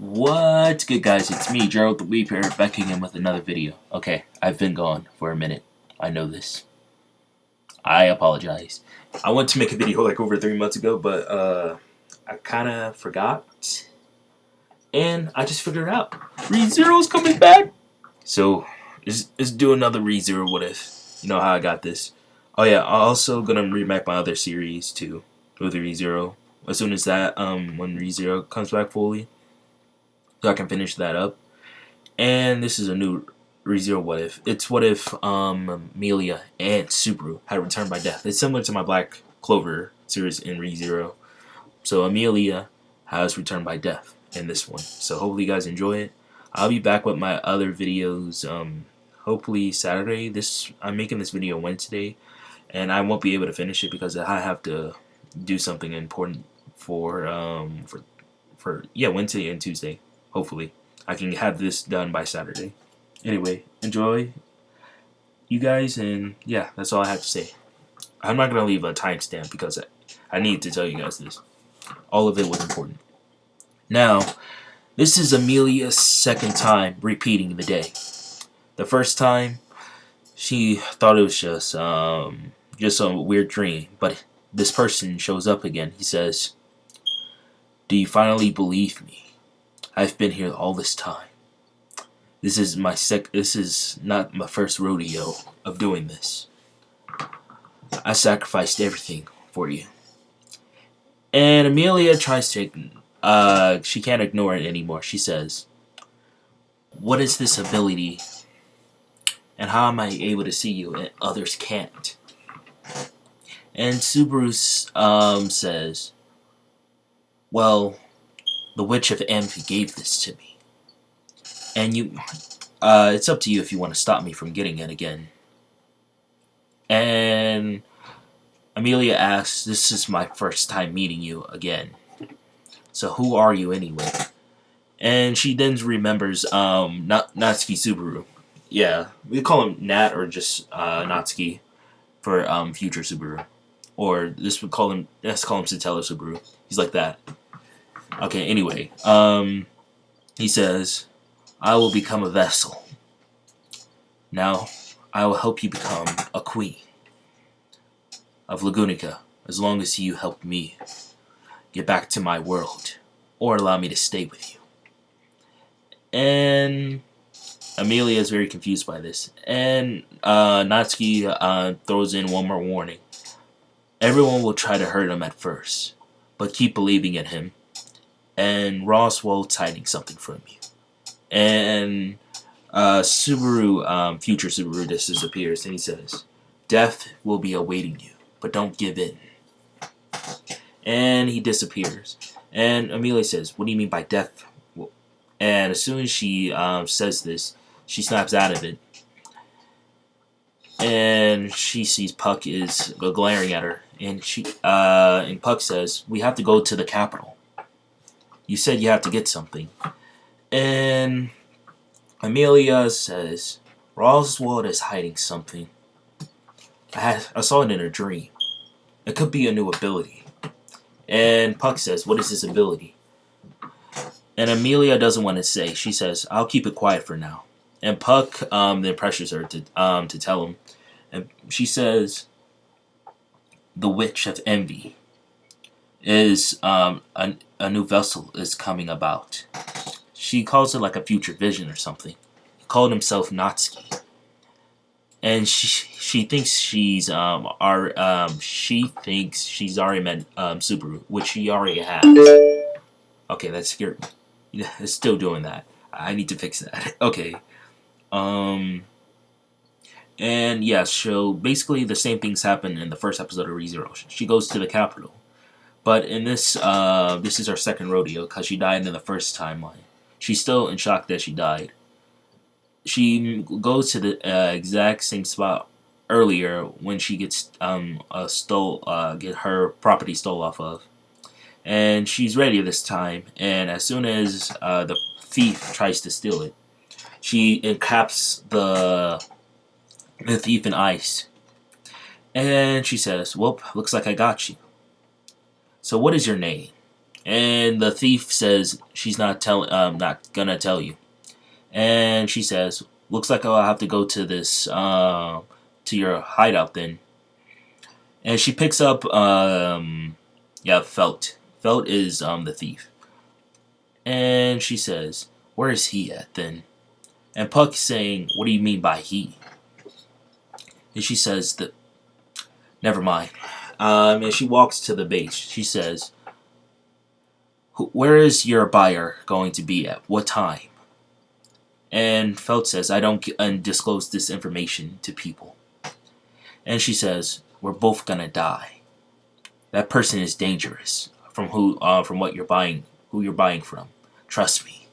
What's good, guys? It's me, Gerald the Weeper, back again with another video. Okay, I've been gone for a minute. I know this. I apologize. I wanted to make a video like over 3 months ago, but I kind of forgot. And I just figured it out. ReZero's coming back! So, let's do another ReZero What If. You know how I got this. Oh yeah, I'm also gonna remake my other series too, with ReZero. As soon as that, when ReZero comes back fully, so I can finish that up. And this is a new ReZero What If. It's what if Emilla and Subaru had returned by death. It's similar to my Black Clover series in ReZero. So Emilla has returned by death in this one. So hopefully you guys enjoy it. I'll be back with my other videos hopefully Saturday. I'm making this video Wednesday, and I won't be able to finish it because I have to do something important for Wednesday and Tuesday. Hopefully I can have this done by Saturday. Anyway, enjoy, you guys, and yeah, that's all I have to say. I'm not going to leave a timestamp because I need to tell you guys this. All of it was important. Now, this is Emilia's second time repeating the day. The first time, she thought it was just a weird dream, but this person shows up again. He says, "Do you finally believe me? I've been here all this time. This is not my first rodeo of doing this. I sacrificed everything for you." And Emilla tries to she can't ignore it anymore. She says, "What is this ability? And how am I able to see you and others can't?" And Subaru says, "Well, the Witch of Envy gave this to me. And it's up to you if you want to stop me from getting it again." And Emilla asks, "This is my first time meeting you again. So who are you anyway?" And she then remembers Natsuki Subaru. Yeah, we call him Nat or just Natsuki for future Subaru. Or let's call him Satella Subaru. He's like that. Okay, anyway, he says, "I will become a vessel. Now, I will help you become a queen of Lagunica as long as you help me get back to my world or allow me to stay with you." And Emilla is very confused by this. And Natsuki throws in one more warning. Everyone will try to hurt him at first, but keep believing in him. And Roswell's hiding something from you. And future Subaru disappears, and he says, "Death will be awaiting you, but don't give in." And he disappears. And Emilla says, "What do you mean by death?" And as soon as she says this, she snaps out of it. And she sees Puck is glaring at her. And Puck says, "We have to go to the capital. You said you have to get something." And Emilla says, "Roswell is hiding something. I saw it in a dream. It could be a new ability." And Puck says, "What is this ability?" And Emilla doesn't want to say. She says, "I'll keep it quiet for now." And Puck then pressures her to tell him. And she says, "The Witch of Envy is a new vessel is coming about." She calls it like a future vision or something. He called himself Natsuki. And she thinks she's already met Subaru, which she already has. Okay, that scared me. Yeah, it's still doing that. I need to fix that. Okay. And yeah, so basically the same things happen in the first episode of ReZero. She goes to the capital. But in this is her second rodeo because she died in the first timeline. She's still in shock that she died. She goes to the exact same spot earlier when she gets get her property stole off of. And she's ready this time. And as soon as the thief tries to steal it, she encaps the thief in ice. And she says, "Well, looks like I got you. So what is your name?" And the thief says she's not not gonna tell you. And she says, "Looks like I'll have to go to this to your hideout then." And she picks up yeah, Felt. Felt is the thief. And she says, "Where is he at then?" And Puck's saying, "What do you mean by he?" And she says that, "Never mind." And she walks to the base. She says, "Where is your buyer going to be at? What time?" And Felt says, "I don't disclose this information to people." And she says, "We're both gonna die. That person is dangerous. From what you're buying, who you're buying from. Trust me."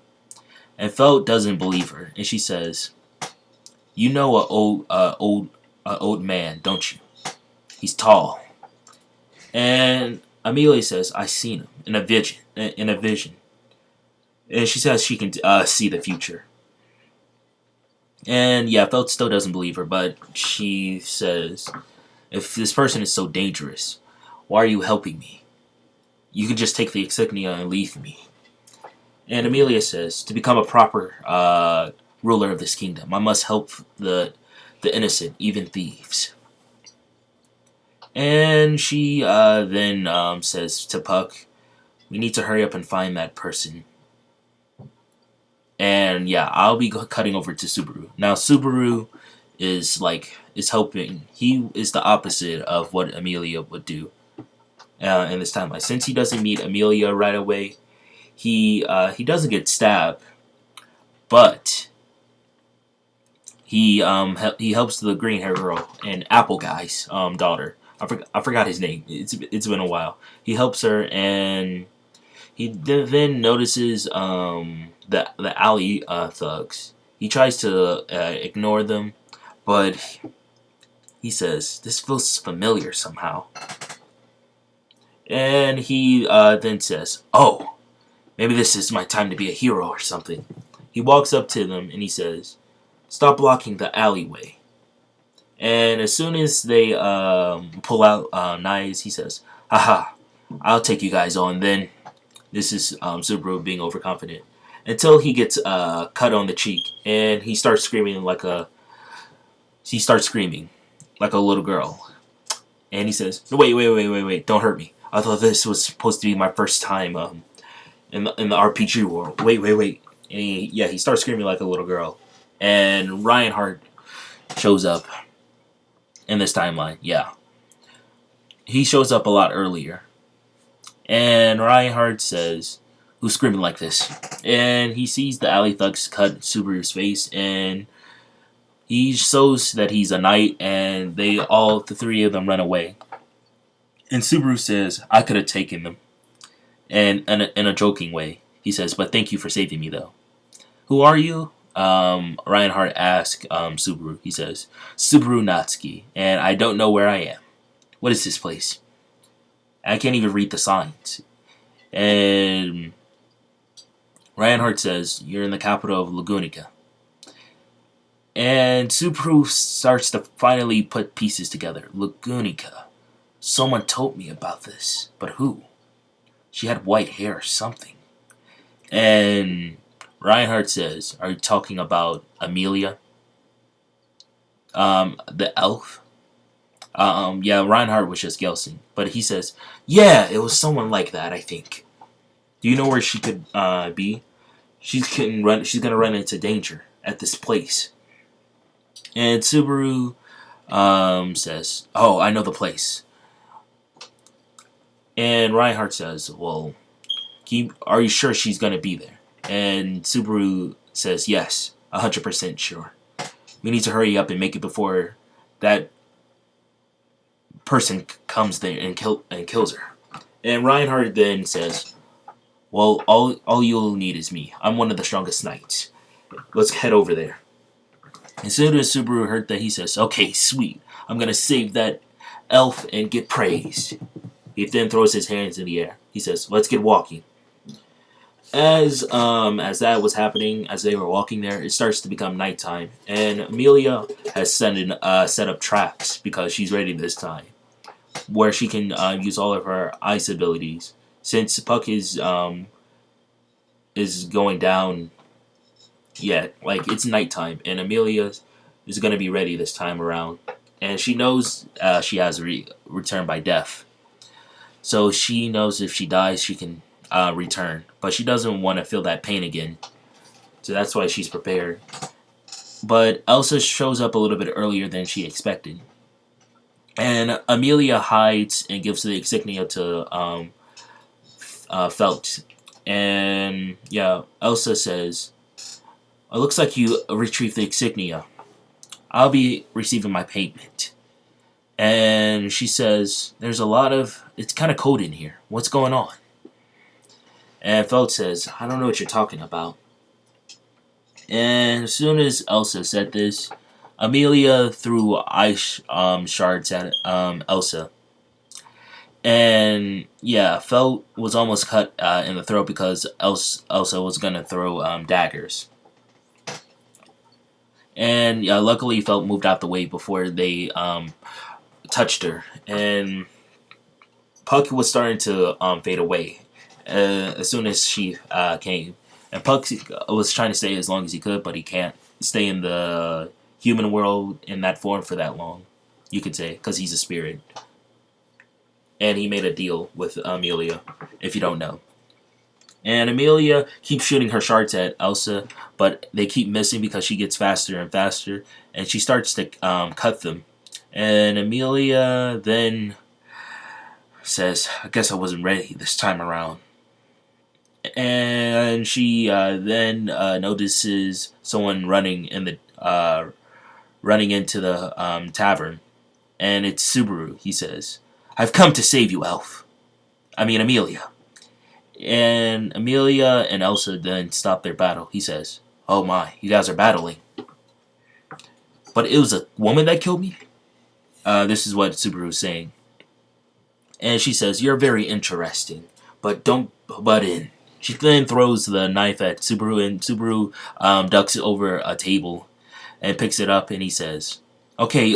And Felt doesn't believe her, and she says, "You know a old man, don't you? He's tall." And Amelia says, "I seen him in a vision. In a vision." And she says she can see the future. And yeah, Felt still doesn't believe her, but she says, "If this person is so dangerous, why are you helping me? You can just take the insignia and leave me." And Amelia says, "To become a proper ruler of this kingdom, I must help the innocent, even thieves." And she then says to Puck, "We need to hurry up and find that person." And yeah, I'll be cutting over to Subaru. Now Subaru is helping. He is the opposite of what Amelia would do in this timeline. Since he doesn't meet Amelia right away, he doesn't get stabbed, but he helps the green hair girl and Apple Guy's daughter. I forgot his name. It's been a while. He helps her, and he then notices the alley thugs. He tries to ignore them, but he says, "This feels familiar somehow." And he then says, "Oh, maybe this is my time to be a hero or something." He walks up to them and he says, "Stop blocking the alleyway." And as soon as they pull out knives, he says, "Haha, I'll take you guys on then." This is Subaru being overconfident. Until he gets cut on the cheek, and he starts screaming like a little girl. And he says, "Wait, don't hurt me. I thought this was supposed to be my first time in the RPG world. Wait." And he starts screaming like a little girl. And Reinhardt shows up in this timeline. Yeah, he shows up a lot earlier. And Reinhardt says, "Who's screaming like this?" And he sees the alley thugs cut Subaru's face, and he shows that he's a knight, and the three of them run away. And Subaru says, "I could have taken them," and in a joking way. He says, "But thank you for saving me, though." "Who are you?" Reinhardt asks Subaru. He says, "Subaru Natsuki, and I don't know where I am. What is this place? I can't even read the signs." And Reinhardt says, "You're in the capital of Lagunica." And Subaru starts to finally put pieces together. Lagunica. Someone told me about this, but who? She had white hair or something. And Reinhardt says, "Are you talking about Amelia? The elf?" Yeah, Reinhardt was just guessing, but he says, "Yeah, it was someone like that, I think. Do you know where she could be? She's gonna run into danger at this place." And Subaru says, "Oh, I know the place." And Reinhardt says, "Well, are you sure she's gonna be there?" And Subaru says, "Yes, 100% sure. We need to hurry up and make it before that person comes there and kills her." And Reinhardt then says, "Well, all you'll need is me. I'm one of the strongest knights. Let's head over there." As soon as Subaru heard that, he says, "Okay, sweet. I'm gonna save that elf and get praised." He then throws his hands in the air. He says, "Let's get walking." As that was happening, as they were walking there, it starts to become nighttime, and Amelia has set up traps because she's ready this time, where she can use all of her ice abilities since Puck is going down. Yeah, like it's nighttime, and Amelia is gonna be ready this time around, and she knows she has returned by death. So she knows if she dies, she can return, but she doesn't want to feel that pain again. So that's why she's prepared. But Elsa shows up a little bit earlier than she expected, and Amelia hides and gives the insignia to Felt. And yeah, Elsa says, "It looks like you retrieved the insignia. I'll be receiving my payment." And she says, "There's a lot of. It's kind of cold in here. What's going on?" And Feld says, "I don't know what you're talking about." And as soon as Elsa said this, Amelia threw ice shards at Elsa. And yeah, Feld was almost cut in the throat because Elsa was going to throw daggers. And yeah, luckily Feld moved out the way before they touched her. And Puck was starting to fade away as soon as she came. And Puck was trying to stay as long as he could, but he can't stay in the human world in that form for that long, you could say, because he's a spirit. And he made a deal with Amelia, if you don't know. And Amelia keeps shooting her shards at Elsa, but they keep missing because she gets faster and faster, and she starts to cut them. And Amelia then says, "I guess I wasn't ready this time around." And she then notices someone running into the tavern, and it's Subaru. He says, "I've come to save you, Amelia." And Amelia and Elsa then stop their battle. He says, "Oh my, you guys are battling. But it was a woman that killed me?" This is what Subaru is saying. And she says, "You're very interesting, but don't butt in." She then throws the knife at Subaru, and Subaru ducks it over a table and picks it up, and he says, "Okay,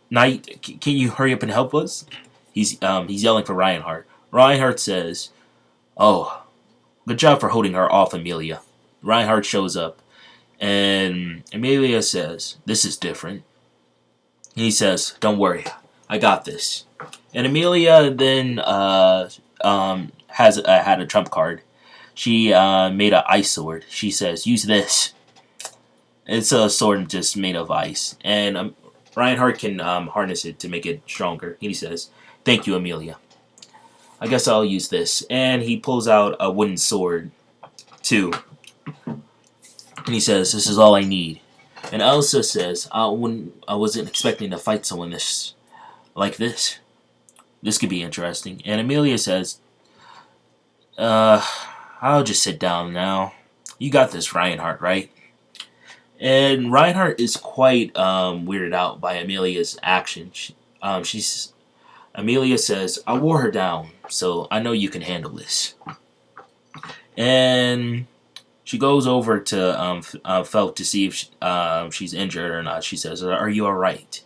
Knight, can you hurry up and help us?" He's yelling for Reinhardt. Reinhardt says, "Oh, good job for holding her off, Amelia." Reinhardt shows up, and Amelia says, "This is different." He says, "Don't worry, I got this." And Amelia then had a trump card. She made an ice sword. She says, "Use this." It's a sword just made of ice, and Reinhardt can harness it to make it stronger. He says, "Thank you, Amelia. I guess I'll use this." And he pulls out a wooden sword, too. And he says, "This is all I need." And Elsa says, I wasn't expecting to fight someone like this. This could be interesting." And Amelia says, "I'll just sit down now. You got this, Reinhardt, right?" And Reinhardt is quite weirded out by Amelia's action. Amelia says, "I wore her down, so I know you can handle this." And she goes over to Felt to see if she's injured or not. She says, "Are you alright?"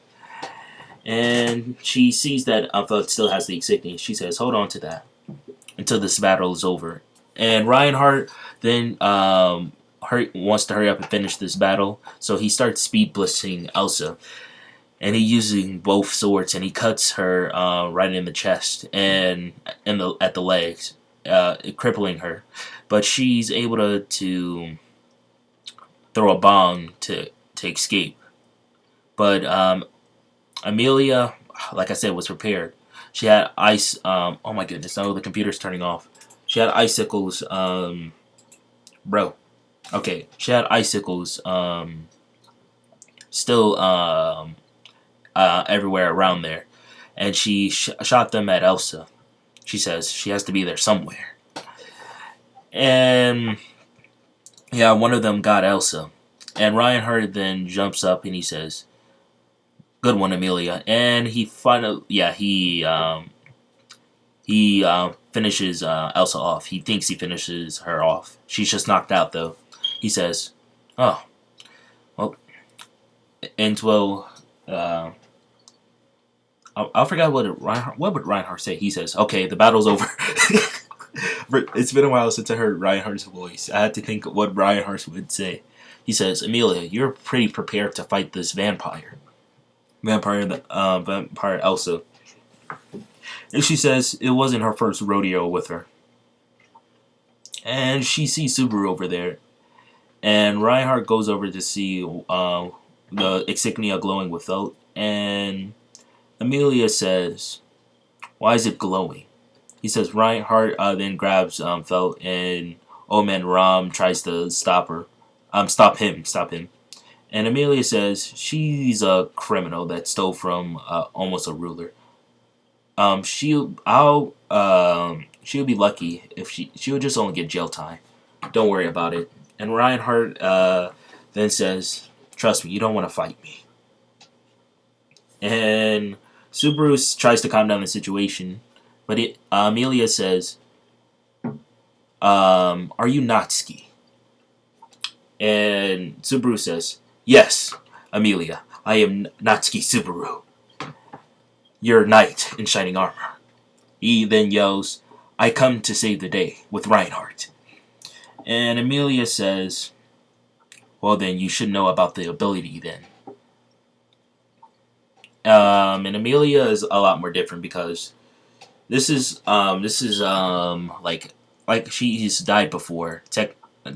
And she sees that Felt still has the insignia. She says, "Hold on to that until this battle is over." And Reinhardt then wants to hurry up and finish this battle, so he starts speed blitzing Elsa. And he's using both swords, and he cuts her right in the chest and at the legs, crippling her. But she's able to throw a bomb to escape. But Amelia, like I said, was prepared. She had ice. Oh my goodness! Oh, the computer's turning off. She had icicles. Bro. Okay, she had icicles. Still everywhere around there, and she shot them at Elsa. She says she has to be there somewhere. And yeah, one of them got Elsa. And Reinhardt then jumps up and he says, "Good one, Amelia." And he finally, yeah, he finishes Elsa off. He thinks he finishes her off. She's just knocked out though. He says, "Oh, well, ends well. I forgot what would Reinhardt say. He says, "Okay, the battle's over." It's been a while since I heard Reinhardt's voice. I had to think of what Reinhardt would say. He says, "Emilia, you're pretty prepared to fight this vampire Elsa." And she says it wasn't her first rodeo with her. And she sees Subaru over there. And Reinhardt goes over to see the insignia glowing with felt. And Emilia says, "Why is it glowing?" He says Reinhardt then grabs felt, and Old Man Ram tries to stop her. Stop him. And Emilia says she's a criminal that stole from almost a ruler. She'll be lucky if she'll just only get jail time. Don't worry about it. And Reinhardt then says, "Trust me, you don't want to fight me." And Subaru tries to calm down the situation, but Amelia says, "Are you Natsuki?" And Subaru says, "Yes, Amelia, I am Natsuki Subaru, your knight in shining armor." He then yells, "I come to save the day with Reinhardt." And Amelia says, "Well then, you should know about the ability then." And Amelia is a lot more different because this is like she's died before.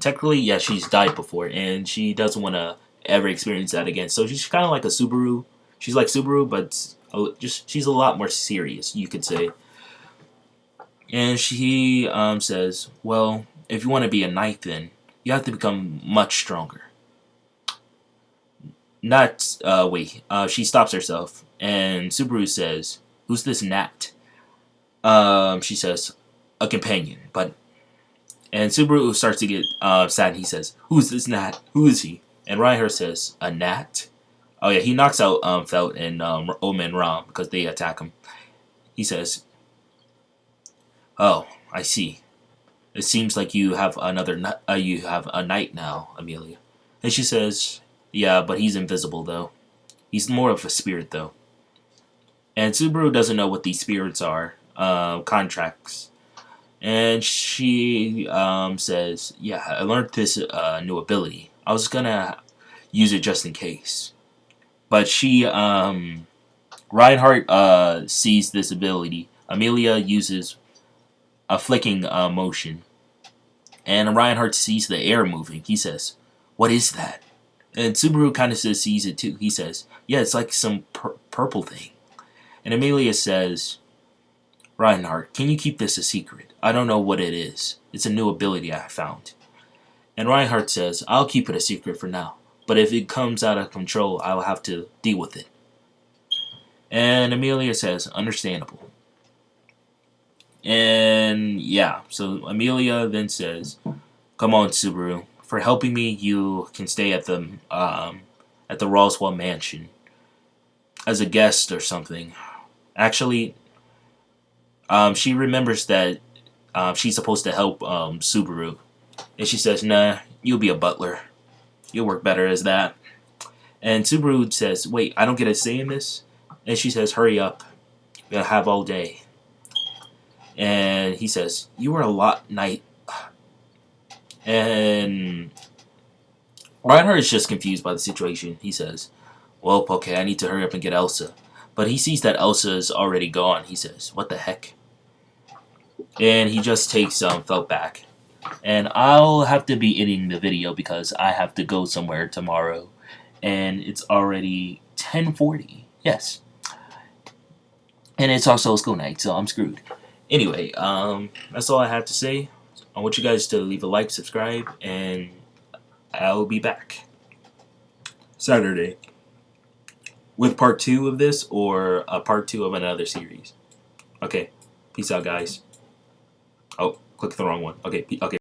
Technically, yeah, she's died before, and she doesn't want to ever experience that again. So she's kind of like a Subaru. She's like Subaru, but she's a lot more serious, you could say. And she says, "Well, if you want to be a knight, then you have to become much stronger." Not wait. She stops herself, and Subaru says, "Who's this Nat?" She says, "A companion." And Subaru starts to get sad. And he says, "Who's this Nat? Who is he?" And Reinhardt says, "A Nat?" Oh yeah, he knocks out Felt and Old Man Ram because they attack him. He says, "Oh, I see. It seems like you have you have a knight now, Amelia." And she says, "Yeah, but he's invisible though. He's more of a spirit though." And Subaru doesn't know what these spirits are. Contracts. And she says, "Yeah, I learned this new ability. I was gonna use it just in case." But Reinhardt sees this ability. Amelia uses a flicking motion. And Reinhardt sees the air moving. He says, "What is that?" And Subaru kind of sees it too. He says, "Yeah, it's like some purple thing." And Amelia says, "Reinhardt, can you keep this a secret? I don't know what it is. It's a new ability I found." And Reinhardt says, "I'll keep it a secret for now. But if it comes out of control, I'll have to deal with it." And Amelia says, "Understandable." And yeah, so Amelia then says, "Come on, Subaru. For helping me, you can stay at the Roswell Mansion as a guest or something." Actually, she remembers that she's supposed to help Subaru, and she says, "Nah, you'll be a butler. You'll work better as that." And Subaru says, "Wait, I don't get a say in this?" And she says, "Hurry up. You'll have all day." And he says, "You were a lot night." And Reinhardt is just confused by the situation. He says, "Well, okay, I need to hurry up and get Elsa." But he sees that Elsa is already gone. He says, "What the heck?" And he just takes Felt back. And I'll have to be ending the video because I have to go somewhere tomorrow. And it's already 10:40. Yes. And it's also school night, so I'm screwed. Anyway, that's all I have to say. I want you guys to leave a like, subscribe, and I'll be back Saturday with part 2 of this or a part 2 of another series. Okay, peace out, guys. Oh, click the wrong one. Okay, okay.